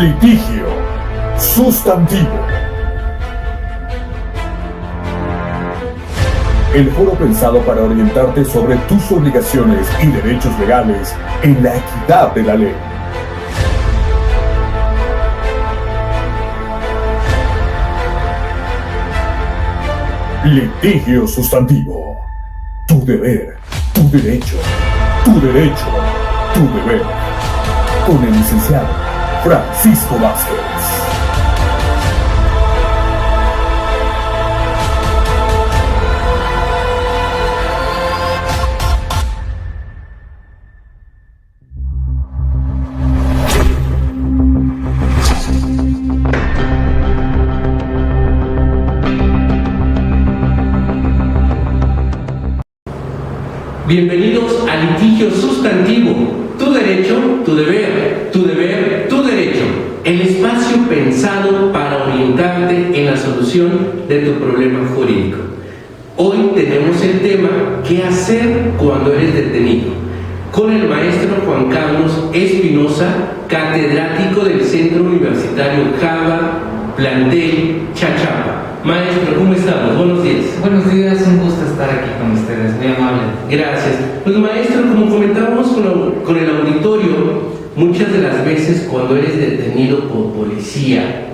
Litigio sustantivo. El foro pensado para orientarte sobre tus obligaciones y derechos legales en la equidad de la ley. Litigio sustantivo. Tu deber, tu derecho, tu derecho, tu deber. Con el licenciado Francisco Vázquez. Bienvenidos a Litigio Sustantivo, tu derecho, tu deber, tu deber, tu derecho. El espacio pensado para orientarte en la solución de tu problema jurídico. Hoy tenemos el tema ¿qué hacer cuando eres detenido? Con el maestro Juan Carlos Espinosa, catedrático del Centro Universitario Java, plantel Chachapa. Maestro, ¿cómo estamos? Buenos días. Buenos días, un gusto estar aquí con ustedes, muy amable. Gracias. Pues maestro, como comentábamos con el auditorio, muchas de las veces cuando eres detenido por policía,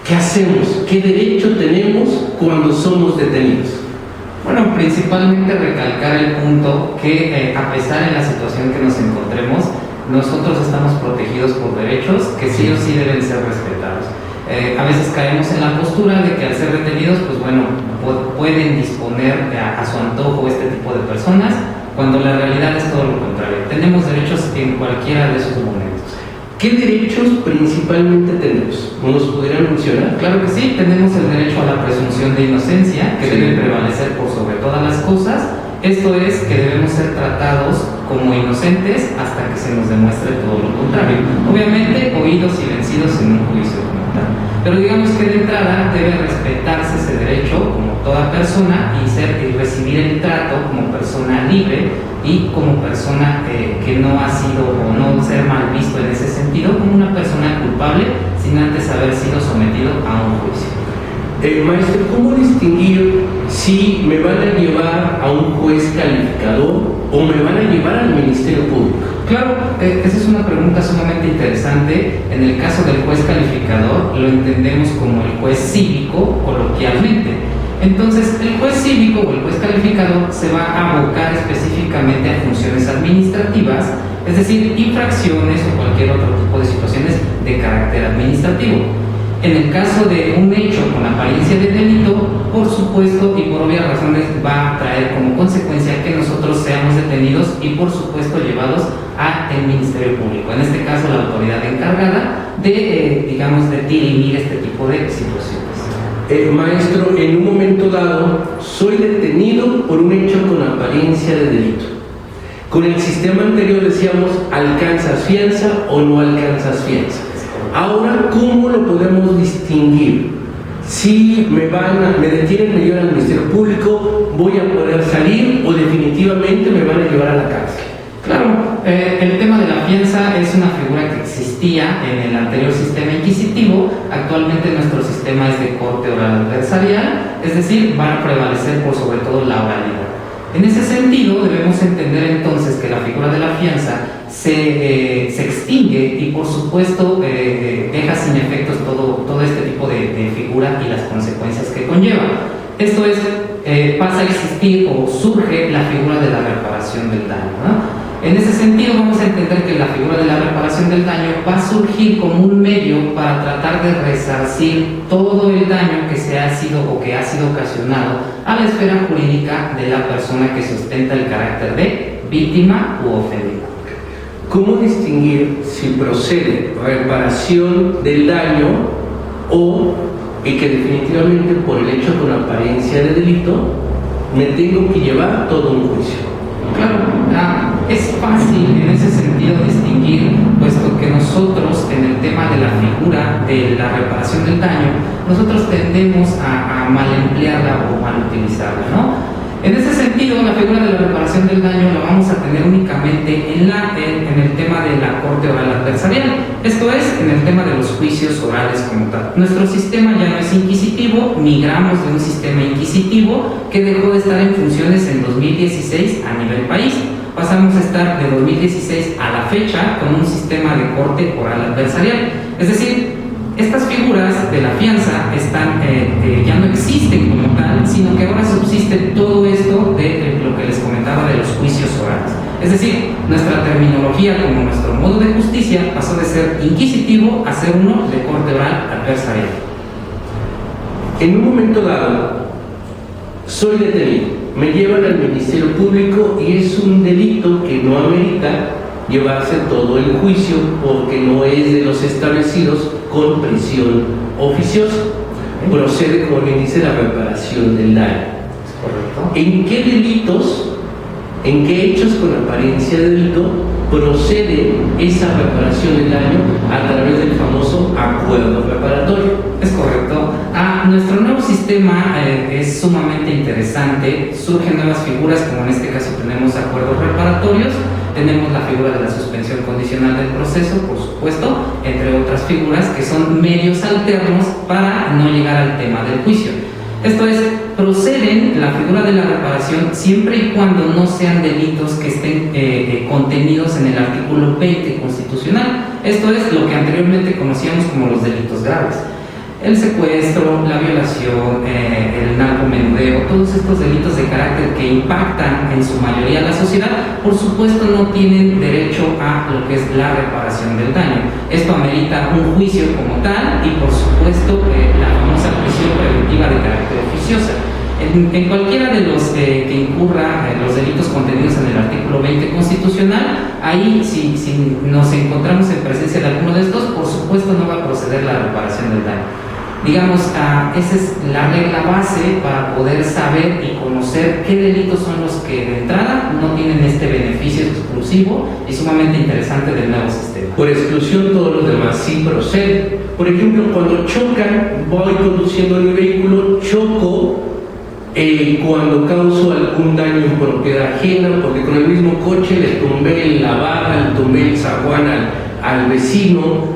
¿qué hacemos? ¿Qué derecho tenemos cuando somos detenidos? Bueno, principalmente recalcar el punto que a pesar de la situación que nos encontremos, nosotros estamos protegidos por derechos que sí o sí deben ser respetados. A veces caemos en la postura de que al ser detenidos, pues bueno, pueden disponer a su antojo este tipo de personas, cuando la realidad es todo lo contrario. Tenemos derechos en cualquiera de esos momentos. ¿Qué derechos principalmente tenemos? ¿Nos pudieran mencionar? Claro que sí, tenemos el derecho a la presunción de inocencia, que debe prevalecer por sobre todas las cosas. Esto es que debemos ser tratados como inocentes hasta que se nos demuestre todo lo contrario. Obviamente, oídos y vencidos en un juicio como tal. Pero digamos que de entrada debe respetarse ese derecho como toda persona y recibir el trato como persona libre y como persona que no ha sido o no ser mal visto en ese sentido como una persona culpable sin antes haber sido sometido a un juicio. Maestro, ¿cómo distinguir si me van a llevar a un juez calificador o me van a llevar al Ministerio Público? Claro, esa es una pregunta sumamente interesante. En el caso del juez calificador lo entendemos como el juez cívico coloquialmente. Entonces, el juez cívico o el juez calificador se va a abocar específicamente a funciones administrativas, es decir, infracciones o cualquier otro tipo de situaciones de carácter administrativo. En el caso de un hecho con apariencia de delito, por supuesto y por obvias razones va a traer como consecuencia que nosotros seamos detenidos y por supuesto llevados al Ministerio Público, en este caso la autoridad encargada de, de dirimir este tipo de situaciones. Maestro, en un momento dado soy detenido por un hecho con apariencia de delito. Con el sistema anterior decíamos ¿alcanzas fianza o no alcanzas fianza? Ahora, ¿cómo lo podemos distinguir? Si me detienen, me llevan al Ministerio Público, ¿voy a poder salir o definitivamente me van a llevar a la cárcel? Claro, el tema de la fianza es una figura que existía en el anterior sistema inquisitivo. Actualmente nuestro sistema es de corte oral adversarial, es decir, van a prevalecer por sobre todo la oralidad. En ese sentido, debemos entender entonces que la figura de la fianza se extingue y por supuesto deja sin efectos todo este tipo de figura y las consecuencias que conlleva. Esto es, pasa a existir o surge la figura de la reparación del daño, ¿no? En ese sentido vamos a entender que la figura de la reparación del daño va a surgir como un medio para tratar de resarcir todo el daño que se ha sido o que ha sido ocasionado a la esfera jurídica de la persona que sustenta el carácter de víctima u ofendido. ¿Cómo distinguir si procede reparación del daño y que definitivamente por el hecho con apariencia de delito me tengo que llevar todo un juicio? Claro, es fácil en ese sentido distinguir, puesto que nosotros en el tema de la figura de la reparación del daño, nosotros tendemos a mal emplearla o mal utilizarla, ¿no? En ese sentido, la figura de la reparación del daño la vamos a tener únicamente en el tema de la corte oral adversarial, esto es, en el tema de los juicios orales como tal. Nuestro sistema ya no es inquisitivo, migramos de un sistema inquisitivo que dejó de estar en funciones en 2016 a nivel país. Pasamos a estar de 2016 a la fecha con un sistema de corte oral adversarial. Es decir, estas figuras de la fianza ya no existen como tal, sino que ahora subsiste todo esto de lo que les comentaba de los juicios orales. Es decir, nuestra terminología como nuestro modo de justicia pasó de ser inquisitivo a ser uno de corte oral adversarial. En un momento dado, soy detenido, me llevan al Ministerio Público y es un delito que no amerita llevarse todo el juicio porque no es de los establecidos con prisión oficiosa. Procede, como bien dice, la reparación del daño. ¿Es correcto? ¿En qué delitos, en qué hechos con apariencia de delito procede esa reparación del daño a través del famoso acuerdo reparatorio? Es correcto. Nuestro nuevo sistema es sumamente interesante. Surgen nuevas figuras, como en este caso tenemos acuerdos reparatorios, tenemos la figura de la suspensión condicional del proceso, por supuesto, entre otras figuras que son medios alternos para no llegar al tema del juicio. Esto es, proceden la figura de la reparación siempre y cuando no sean delitos que estén contenidos en el artículo 20 constitucional. Esto es lo que anteriormente conocíamos como los delitos graves. El secuestro, la violación, el narcomenudeo, todos estos delitos de carácter que impactan en su mayoría a la sociedad, por supuesto no tienen derecho a lo que es la reparación del daño. Esto amerita un juicio como tal y por supuesto la famosa prisión preventiva de carácter oficiosa. En cualquiera de los que incurra los delitos contenidos en el artículo 20 constitucional, ahí si nos encontramos en presencia de alguno de estos, por supuesto no va a proceder la reparación del daño. Digamos, esa es la regla base para poder saber y conocer qué delitos son los que de entrada no tienen este beneficio exclusivo y sumamente interesante del nuevo sistema. Por exclusión, todos los demás sí proceden. Por ejemplo, cuando chocan, voy conduciendo mi vehículo, choco cuando causo algún daño en propiedad ajena, porque con el mismo coche le tumbé la barra, le tumbé el zaguán al vecino.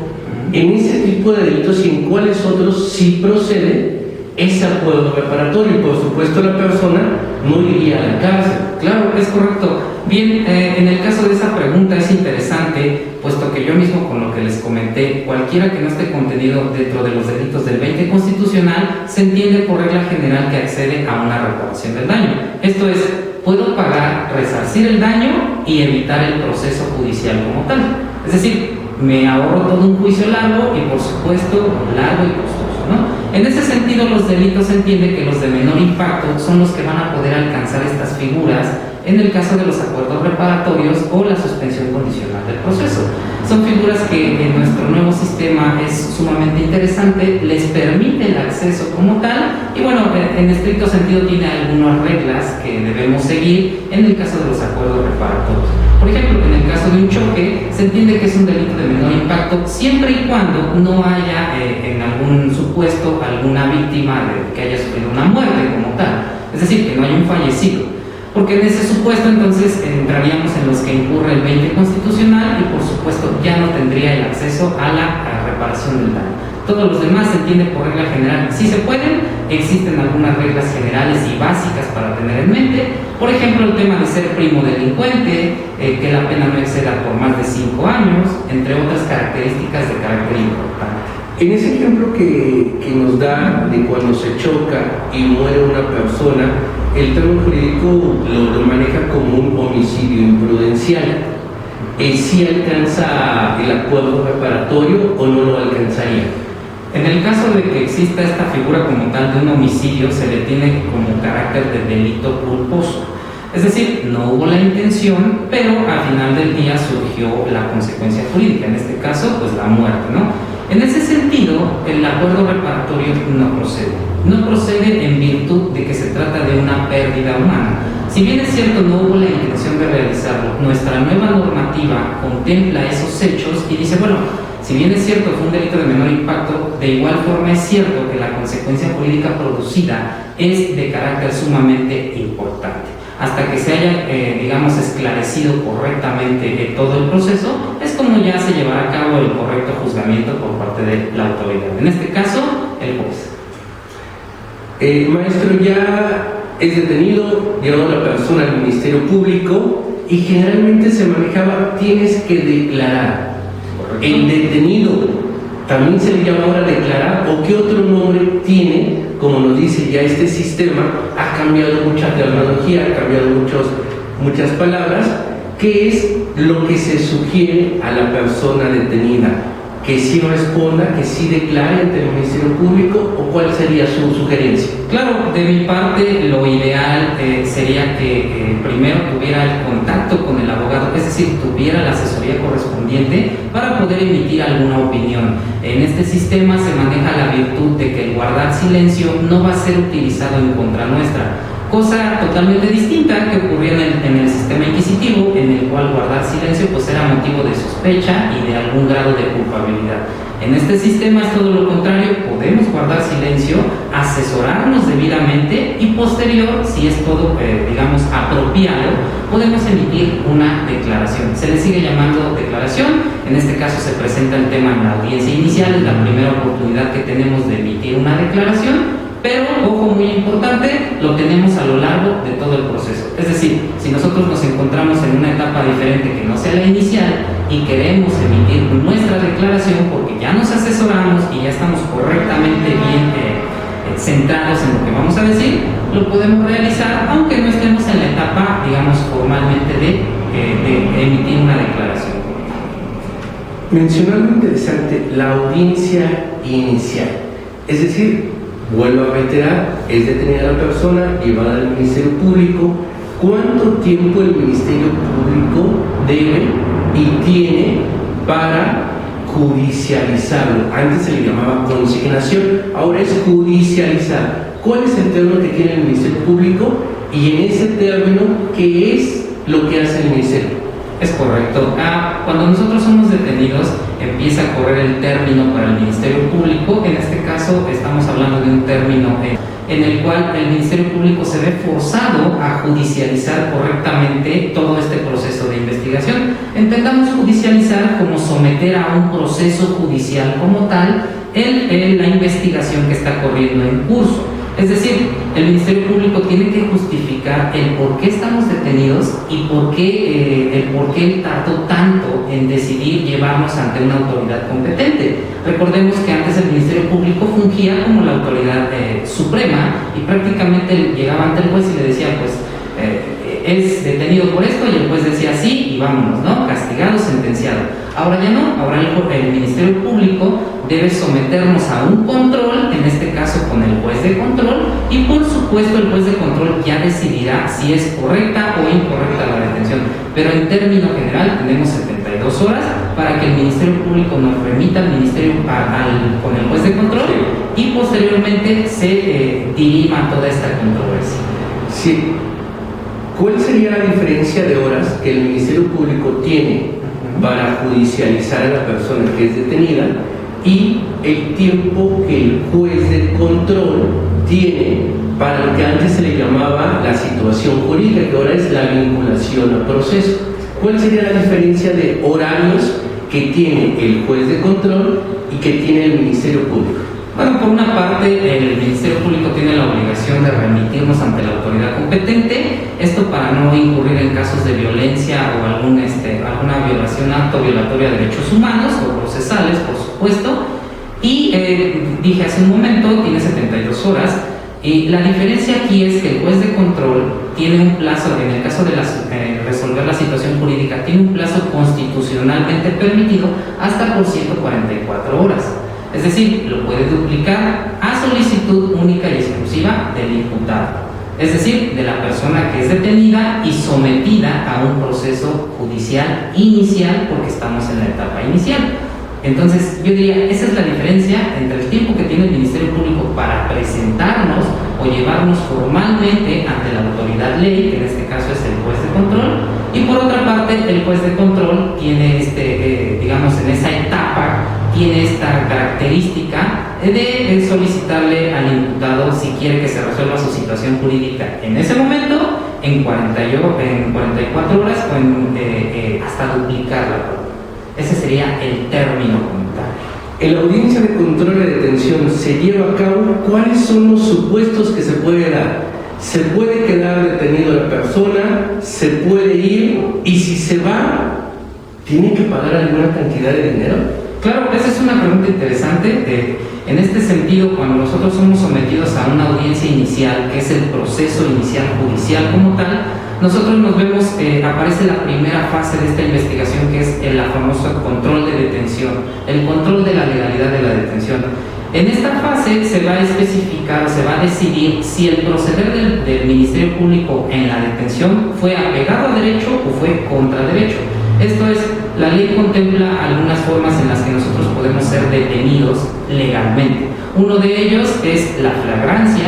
En ese tipo de delitos y en cuáles otros sí procede ese acuerdo reparatorio, y por supuesto la persona no iría a la cárcel. Claro, es correcto. Bien, en el caso de esa pregunta es interesante, puesto que yo mismo con lo que les comenté, cualquiera que no esté contenido dentro de los delitos del 20 constitucional, se entiende por regla general que accede a una reparación del daño. Esto es, puedo pagar, resarcir el daño y evitar el proceso judicial como tal. Es decir, me ahorro todo un juicio largo y por supuesto largo y costoso, ¿no? En ese sentido, los delitos se entiende que los de menor impacto son los que van a poder alcanzar estas figuras en el caso de los acuerdos reparatorios o la suspensión condicional del proceso. Son figuras que en nuestro nuevo sistema es sumamente interesante, les permite el acceso como tal y bueno, en estricto sentido tiene algunas reglas que debemos seguir en el caso de los acuerdos reparatorios. Por ejemplo, en el caso de un choque, se entiende que es un delito de menor impacto siempre y cuando no haya en algún supuesto alguna víctima que haya sufrido una muerte como tal, es decir, que no haya un fallecido. Porque en ese supuesto entonces entraríamos en los que incurre el 20 constitucional y por supuesto ya no tendría el acceso a la reparación del daño. Todos los demás se entiende por regla general, sí se pueden, existen algunas reglas generales y básicas para tener en mente, por ejemplo el tema de ser primo delincuente, que la pena no exceda por más de 5 años, entre otras características de carácter importante. En ese ejemplo que nos da de cuando se choca y muere una persona, el término jurídico lo maneja como un homicidio imprudencial. ¿Sí alcanza el acuerdo reparatorio o no lo alcanzaría? En el caso de que exista esta figura como tal de un homicidio, se le tiene como carácter de delito culposo. Es decir, no hubo la intención, pero al final del día surgió la consecuencia jurídica, en este caso, pues la muerte, ¿no? En ese sentido, el acuerdo reparatorio no procede. No procede en virtud de que se trata de una pérdida humana. Si bien es cierto, no hubo la intención de realizarlo, nuestra nueva normativa contempla esos hechos y dice, bueno, Si bien es cierto, fue un delito de menor impacto, de igual forma es cierto que la consecuencia jurídica producida es de carácter sumamente importante. Hasta que se haya, digamos, esclarecido correctamente todo el proceso, es como ya se llevará a cabo el correcto juzgamiento por parte de la autoridad. En este caso, el juez. Maestro, ya es detenido, llevado la persona al Ministerio Público y generalmente se manejaba, tienes que declarar. Correcto. El detenido también se le llama ahora declarar, o qué otro nombre tiene, como nos dice ya este sistema, ha cambiado mucha terminología, ha cambiado muchas palabras. ¿Qué es lo que se sugiere a la persona detenida? ¿Que sí responda, que sí declare ante el Ministerio Público, o cuál sería su sugerencia? Claro, de mi parte lo ideal sería que primero tuviera el contacto con el abogado, es decir, tuviera la asesoría correspondiente para poder emitir alguna opinión. En este sistema se maneja la virtud de que el guardar silencio no va a ser utilizado en contra nuestra, cosa totalmente distinta que ocurría en el sistema inquisitivo, en el cual guardar silencio pues era motivo de sospecha y de algún grado de culpabilidad. En este sistema es todo lo contrario, podemos guardar silencio, asesorarnos debidamente y posterior, si es todo, digamos, apropiado, podemos emitir una declaración. Se le sigue llamando declaración, en este caso se presenta el tema en la audiencia inicial, es la primera oportunidad que tenemos de emitir una declaración. Pero, ojo muy importante, lo tenemos a lo largo de todo el proceso. Es decir, si nosotros nos encontramos en una etapa diferente que no sea la inicial y queremos emitir nuestra declaración porque ya nos asesoramos y ya estamos correctamente bien centrados en lo que vamos a decir, lo podemos realizar aunque no estemos en la etapa, digamos, formalmente de emitir una declaración. Mencionó algo interesante, la audiencia inicial. Es decir, vuelvo a reiterar, es detenida la persona, llevada al Ministerio Público. ¿Cuánto tiempo el Ministerio Público debe y tiene para judicializarlo? Antes se le llamaba consignación, ahora es judicializar. ¿Cuál es el término que tiene el Ministerio Público? Y en ese término, ¿qué es lo que hace el Ministerio? Es correcto. Cuando nosotros somos detenidos, empieza a correr el término para el Ministerio Público. En este caso, estamos hablando de un término en el cual el Ministerio Público se ve forzado a judicializar correctamente todo este proceso de investigación. Entendamos judicializar como someter a un proceso judicial como tal la investigación que está corriendo en curso. Es decir, el Ministerio Público tiene que justificar el por qué estamos detenidos y por qué él tardó tanto en decidir llevarnos ante una autoridad competente. Recordemos que antes el Ministerio Público fungía como la autoridad suprema y prácticamente llegaba ante el juez y le decía, pues, es detenido por esto, y el juez decía sí y vámonos, ¿no? Castigado, sentenciado. Ahora ya no, ahora el Ministerio Público debe someternos a un control, en este caso con el juez de control, y por supuesto el juez de control ya decidirá si es correcta o incorrecta la detención. Pero en término general tenemos 72 horas para que el Ministerio Público nos remita al Ministerio con el juez de control y posteriormente se dirima toda esta controversia. Sí. ¿Cuál sería la diferencia de horas que el Ministerio Público tiene para judicializar a la persona que es detenida y el tiempo que el juez de control tiene para lo que antes se le llamaba la situación jurídica, que ahora es la vinculación al proceso? ¿Cuál sería la diferencia de horarios que tiene el juez de control y que tiene el Ministerio Público? Bueno, por una parte, el Ministerio Público tiene la obligación de remitirnos ante la autoridad competente, esto para no incurrir en casos de violencia o alguna violación, acto violatoria de derechos humanos o procesales, por supuesto. Y dije hace un momento, tiene 72 horas, y la diferencia aquí es que el juez de control tiene un plazo, en el caso de resolver la situación jurídica, tiene un plazo constitucionalmente permitido hasta por 144 horas. Es decir, lo puede duplicar a solicitud única y exclusiva del imputado, es decir, de la persona que es detenida y sometida a un proceso judicial inicial, porque estamos en la etapa inicial. Entonces, yo diría, esa es la diferencia entre el tiempo que tiene el Ministerio Público para presentarnos o llevarnos formalmente ante la autoridad ley, que en este caso es el juez de control, y por otra parte, el juez de control tiene, digamos, en esa etapa tiene esta característica de solicitarle al imputado si quiere que se resuelva su situación jurídica en ese momento, en 44 horas o hasta duplicarla. Ese sería el término como tal. En la audiencia de control de detención se lleva a cabo, ¿cuáles son los supuestos que se puede dar? ¿Se puede quedar detenido la persona? ¿Se puede ir? Y si se va, ¿tiene que pagar alguna cantidad de dinero? Claro, esa es una pregunta interesante. En este sentido, cuando nosotros somos sometidos a una audiencia inicial, que es el proceso inicial judicial como tal, nosotros nos vemos, aparece la primera fase de esta investigación, que es el famoso control de detención, el control de la legalidad de la detención. En esta fase se va a especificar, se va a decidir si el proceder del Ministerio Público en la detención fue apegado a derecho o fue contra derecho. Esto es, la ley contempla algunas formas en las que nosotros podemos ser detenidos legalmente. Uno de ellos es la flagrancia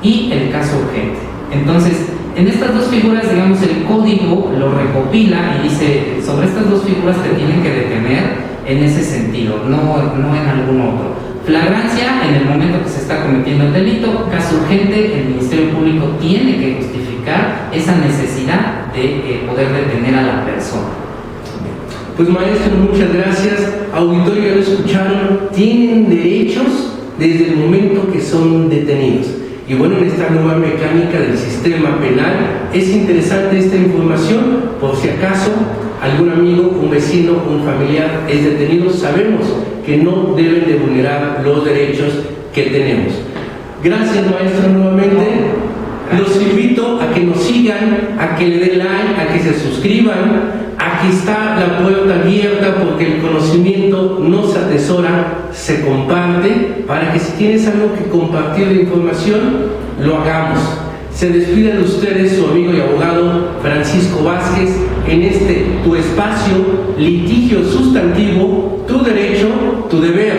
y el caso urgente. Entonces, en estas dos figuras, digamos, el código lo recopila y dice, sobre estas dos figuras te tienen que detener en ese sentido, no en algún otro. Flagrancia, en el momento que se está cometiendo el delito. Caso urgente, el Ministerio Público tiene que justificar esa necesidad de poder detener a la persona. Pues maestro, muchas gracias. Auditorio, ya lo escucharon, tienen derechos desde el momento que son detenidos. Y bueno, en esta nueva mecánica del sistema penal es interesante esta información, por si acaso algún amigo, un vecino, un familiar es detenido, sabemos que no deben de vulnerar los derechos que tenemos. Gracias, maestro, nuevamente. Los invito a que nos sigan, a que le den like, a que se suscriban. Aquí está la puerta abierta, porque el conocimiento no se atesora, se comparte, para que si tienes algo que compartir de información, lo hagamos. Se despide de ustedes su amigo y abogado Francisco Vázquez en tu espacio, litigio sustantivo, tu derecho, tu deber.